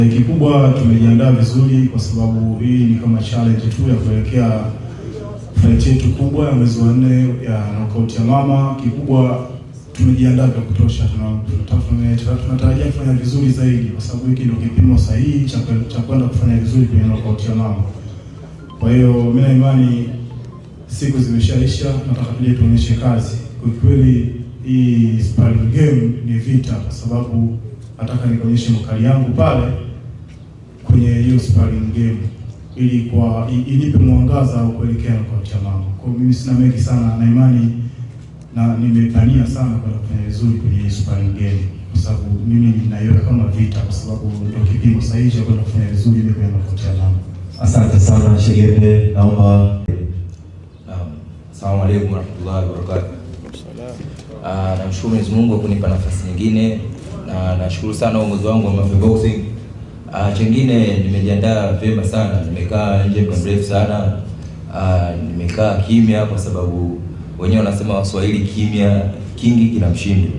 Kikubwa tumejiandaa vizuri kwa sababu hii ni kama challenge tu ya kuelekea fight yetu kubwa ya mwezi wa 4 ya knockout ya mama. Kikubwa tumejiandaa vya kutosha, tunatarajia kufanya vizuri zaidi kwa sababu hiki ndio kipimo sahihi cha kwenda kufanya vizuri kwenye knockout ya mama. Kwa hiyo mimi na imani siku zimeshaisha, nataka tuje tuonyeshe kazi. Kwa kweli hii sparring game ni vita, kwa sababu nataka nikuonyeshe makali yangu pale kwenye hiyo sparring game ili inipe mwangaza wa kuelekea knockout ya mama. Kwa mimi sina mengi sana na imani na nimepania sana kwenda kufanya vizuri kwenye sparring game, kwa sababu mimi ninaiona kama vita, kwa sababu ndio kipimo sahihi cha kwenda kufanya vizuri kwenye knockout ya mama. Asante sana Shegembe, naomba. Asalamu alaykum warahmatullahi wabarakatuh. Namshukuru Mwenyezi Mungu kwa kunipa nafasi nyingine, na nashukuru sana uongozi wangu wa Mafia Boxing. Chengine nimejiandaa vyema sana, nimekaa nje kwa mrefu sana, nimekaa kimya kwa sababu wenyewe wanasema Waswahili kimya kingi kina mshindi.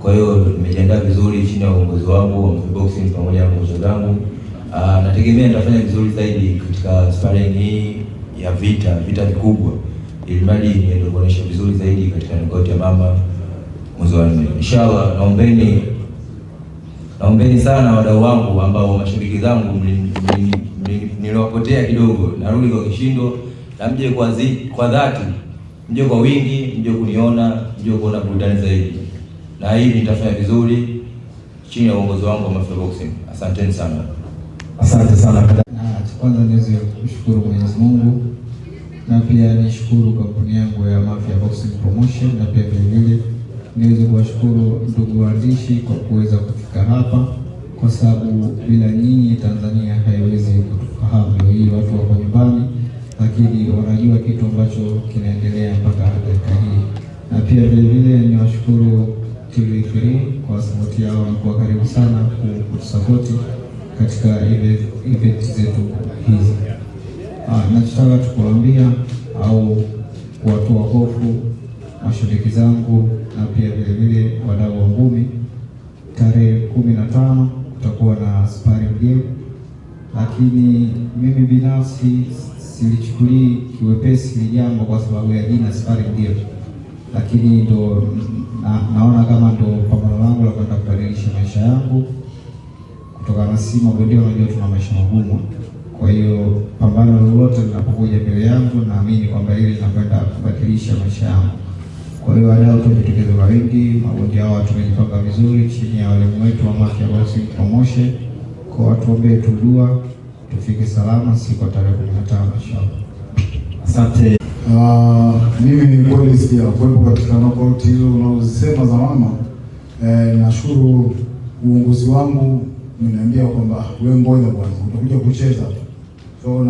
Kwa hiyo nimejiandaa vizuri chini ya uongozi wangu wa Mafia Boxing pamoja na uongozi wangu. Nategemea nitafanya vizuri zaidi katika sparring hii ya vita vikubwa, ili mradi niende kuonesha vizuri zaidi katika knockout ya mama mwezi wa 4. Inshallah, naombeni sana wadau wangu ambao mashabiki zangu niliwapotea kidogo, narudi kwa kishindo, na mje kwa dhati, mje kwa wingi, mje kuniona, mje kuona burudani zaidi. Na hii nitafanya vizuri chini ya uongozi wangu wa Mafia Boxing. Asanteni sana. Asante sana. Kwanza niweze kushukuru Mwenyezi Mungu, na pia nishukuru kampuni yangu ya Mafia Boxing Promotion, na pia vile niweze kuwashukuru ndugu waandishi kwa kuweza kufika hapa, kwa sababu bila nyinyi Tanzania haiwezi kutufahamu. Hii watu wako nyumbani, lakini wanajua kitu ambacho kinaendelea mpaka dakika hii. Na pia vile niwashukuru TV3 kwa support yao, na kwa karibu sana kutusupport katika event zetu hizi. Nachotaka tukuambia au kuwatoa hofu mashabiki zangu na pia vile wadau wa ngumi, tarehe 15 kutakuwa na sparring game, lakini mimi binafsi silichukulii kiwepesi ni jambo kwa sababu ya jina sparring game, lakini ndo naona kama ndo pambano langu la kwenda kubadilisha maisha yangu, kutokana na sisi mabondia unajua tuna maisha magumu. Kwa hiyo pambano lolote linapokuja mbele yangu, naamini kwamba hili linakwenda kubadilisha maisha yangu. Kwa hiyo wadau tujitokeze kwa wingi, mabondia hao tumejipanga vizuri chini ya walimu wetu wa Mafia Boxing Promotion. Kwa watu ombee tu dua tufike salama siku ya tarehe 15 inshallah. Asante. Mimi ni kweli sija kuwepo katika knockout hizo unazosema za mama. Nashukuru uongozi wangu umeniambia kwamba wewe ngoja kwanza utakuja kucheza. So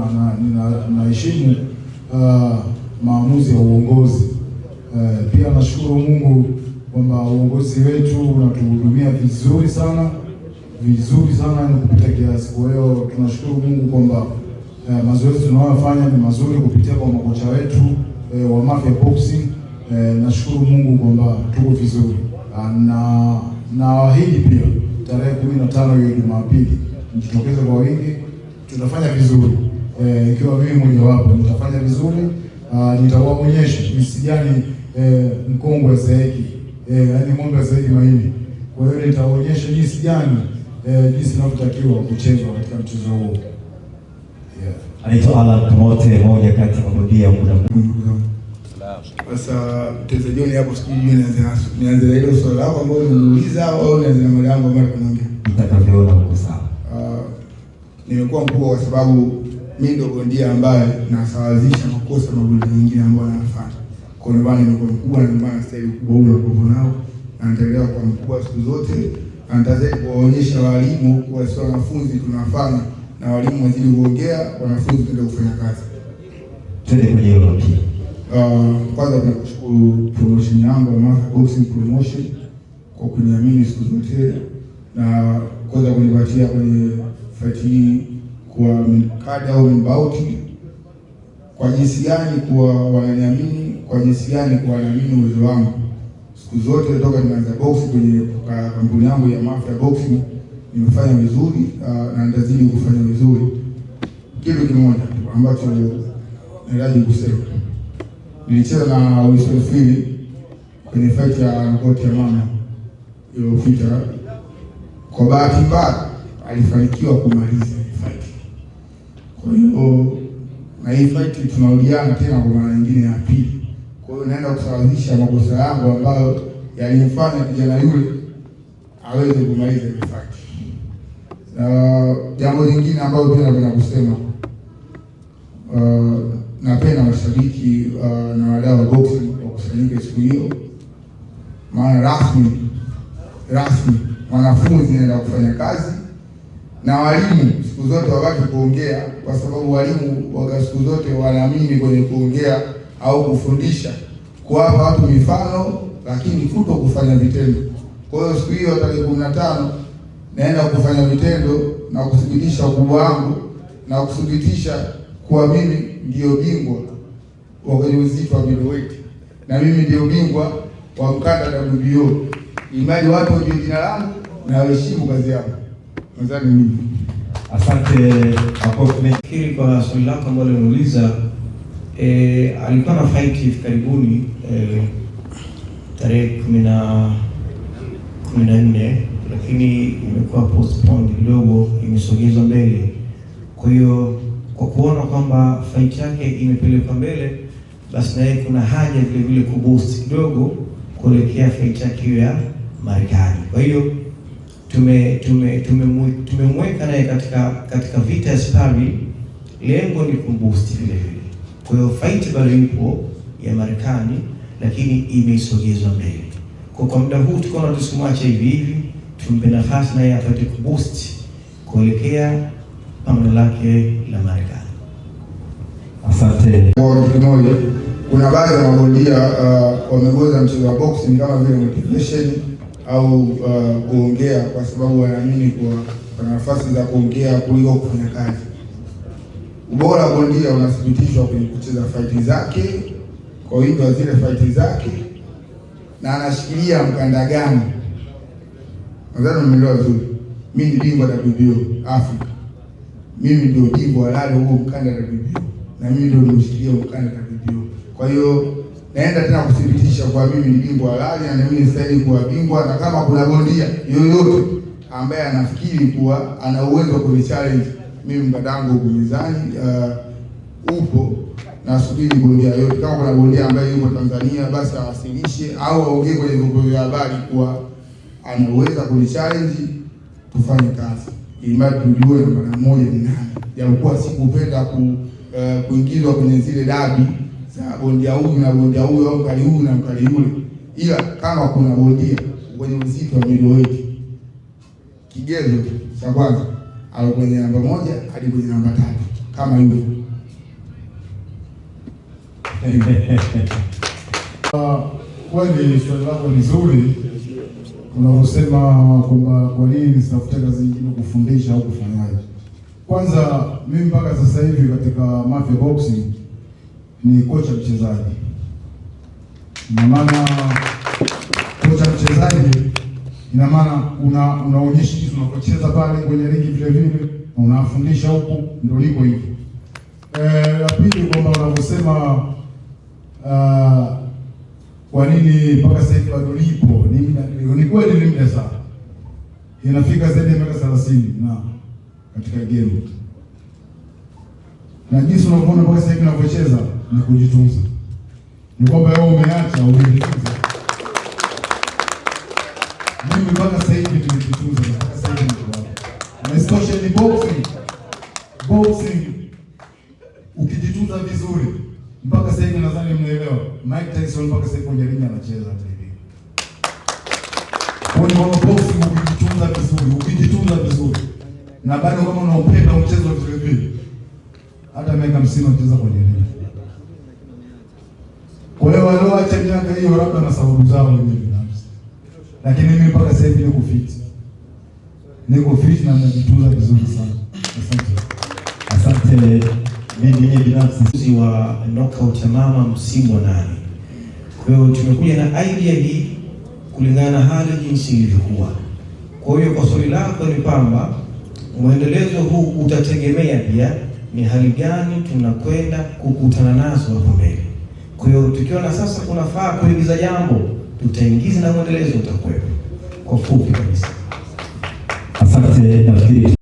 naheshimu maamuzi ya uongozi. Pia nashukuru Mungu kwamba uongozi wetu unatuhudumia vizuri sana kupita kiasi. Kwa hiyo tunashukuru Mungu kwamba mazoezi tunayofanya ni mazuri kupitia kwa makocha wetu wa Mafia Boxing. Nashukuru Mungu kwamba tuko vizuri, na naahidi pia tarehe 15 hiyo Jumapili mjitokeze kwa wingi, tutafanya vizuri. Ikiwa mimi mmoja wapo nitafanya vizuri, nitawaonyesha jinsi gani mkongwe zaidi, yani ng'ombe zaidi mahindi. Kwa hiyo nitawaonyesha jinsi gani jinsi inavyotakiwa kuchezwa katika mchezo huo. Anaitwa Alan Kamote, mmoja kati ya mabondia muda mrefu. Sasa mchezaji ni hapo, sijui nianze na hilo swali lako ambalo umeuliza au nianze na mali yangu ambayo tunaongea. Nitakavyoona huko sawa. Nimekuwa mkubwa kwa sababu mimi ndio bondia ambaye nasawazisha makosa mabondia mengine ambao wanafanya. Kwa hiyo bwana nimekuwa mkubwa, na maana style kubwa unakuwa nao, na nitaendelea kuwa mkubwa siku zote, na nitazidi kuwaonyesha walimu kwa sio wanafunzi tunafanya, na walimu wazidi kuongea, wanafunzi tuende kufanya kazi. Twende kwenye hilo pia. Kwanza tunashukuru promotion yangu Mafia Boxing Promotion kwa kuniamini siku zote, na kwanza kunipatia kwenye fight hii kwa kadi au mbauti, kwa jinsi gani kwa wananiamini, kwa jinsi gani kwa wanaamini uwezo wangu. Siku zote toka nimeanza boxing kwenye kampuni yangu ya Mafia Boxing nimefanya vizuri na nitazidi kufanya vizuri. Kitu kimoja ambacho nahitaji kusema, nilicheza na Wilson Phili kwenye fight ya knockout ya mama iliyopita. Kwa bahati mbaya alifanikiwa kumaliza fight. Kwa hiyo na hii fight tunarudiana tena kwa mara nyingine ya pili. Kwa hiyo naenda kusawazisha makosa yangu ambayo yalimfanya kijana yule aweze kumaliza hii fight. Jambo lingine ambalo pia napenda kusema, napenda mashabiki na wadau wa boxing wakusanyike siku hiyo, maana rasmi wanafunzi naenda kufanya kazi na walimu siku zote wabaki kuongea, kwa sababu walimu waga siku zote wanaamini kwenye kuongea au kufundisha, kuwapa watu mifano lakini kuto kufanya vitendo. Kwa hiyo siku hiyo tarehe 15 naenda kufanya vitendo na kuthibitisha ukubwa wangu na kuthibitisha kuwa mimi ndio bingwa wa kwenye uzito wa middleweight na mimi ndio bingwa wa mkanda WBO. Imani watu wajue jina langu na waheshimu kazi yangu. Nadhani mimi. Asante makofi. Fikiri kwa swali lako ambalo unauliza, alikuwa na fight hivi karibuni tarehe 14, lakini imekuwa postponed kidogo, imesogezwa mbele. Kwa hiyo kwa kuona kwamba fight yake imepelekwa mbele, basi na yeye kuna haja vile vile kuboost kidogo kuelekea fight yake ya Marekani. Kwa hiyo tumemweka naye katika vita ya sparring, lengo ni kumboost vile vile. Kwa hiyo fight bado ipo ya Marekani, lakini imesogezwa mbele. Kwa muda huu tukaona tusimwache hivi hivi, tumpe nafasi naye apate kuboost kuelekea pambano lake la Marekani. Asante. Kwa kimoja, kuna baadhi ya mabondia wamegoza mchezo wa boxing kama vile motivation au kuongea, kwa sababu wanaamini kwa nafasi za kuongea kuliko kufanya kazi. Ubora wa bondia unathibitishwa kwenye kucheza fight zake, kwa wingi wa zile fight zake, na anashikilia mkanda gani. Nadhani umeelewa vizuri. Mimi ni bingwa WBO Afrika. Mimi ndio bingwa halali huo mkanda WBO. Na mimi ndio nimeshikilia mkanda WBO. Kwa hiyo naenda tena kuthibitisha kwa mimi ni bingwa halali na mimi nastahili kuwa bingwa, na kama kuna bondia yoyote ambaye anafikiri kuwa ana uwezo kwenye challenge, mimi mkadangu huko mezani upo, na subiri bondia yote. Kama kuna bondia ambaye yuko Tanzania, basi awasilishe au aongee kwenye vyombo vya habari kuwa anaweza kwenye challenge, tufanye kazi ili tujue namba moja ni nani. Japokuwa sikupenda kuingizwa kwenye zile dabi za bondia huyu na bondia huyu au mkali huyu na mkali yule, ila kama kuna bondia kwenye uzito wa middleweight, kigezo cha kwanza au kwenye namba 1 hadi kwenye namba 3 kama yule. Kweli swali lako ni zuri, unavyosema kwamba kwa nini nisitafute kazi nyingine kufundisha au kufanyaje. Kwanza mimi mpaka sasa hivi katika Mafia Boxing ni kocha mchezaji. Ina maana kocha mchezaji, ina maana unaonyesha kitu unapocheza pale kwenye ligi vile vile, na unafundisha huko, ndio liko hivyo. La pili kwamba unavyosema kwa nini mpaka sasa hivi bado lipo, ni kweli ni muda sana. Inafika zaidi ya miaka 30 na katika game. Na jinsi unavyoona mpaka sasa hivi unapocheza ni kujitunza. Ni kwamba wewe umeacha umejitunza. Mimi mpaka sasa hivi nimejitunza, mpaka sasa hivi niko hapa. Na especially boxing ukijitunza vizuri, mpaka sasa hivi nadhani mnaelewa. Mike Tyson mpaka sasa hivi kwenye ring anacheza hata hivi. Kwa hiyo boxing ukijitunza vizuri, na bado kama unaupenda mchezo vile vile, hata miaka 50 unacheza kwenye ring. Kwa hiyo walioacha miaka hiyo labda na sababu zao wenyewe binafsi, lakini mimi mpaka sasa hivi niko fit na najitunza vizuri sana. Asante. Mimi binafsi wa knockout ya mama msimu wa 8. Kwa hiyo tumekuja na idea hii kulingana na hali jinsi ilivyokuwa. Kwa hiyo kwa swali lako ni kwamba mwendelezo huu utategemea pia ni hali gani tunakwenda kukutana nazo hapo mbele. Kwa hiyo tukiona sasa kunafaa kuingiza jambo, tutaingiza na mwendelezo utakuwepo. Kwa fupi kabisa. Asante, nafikiri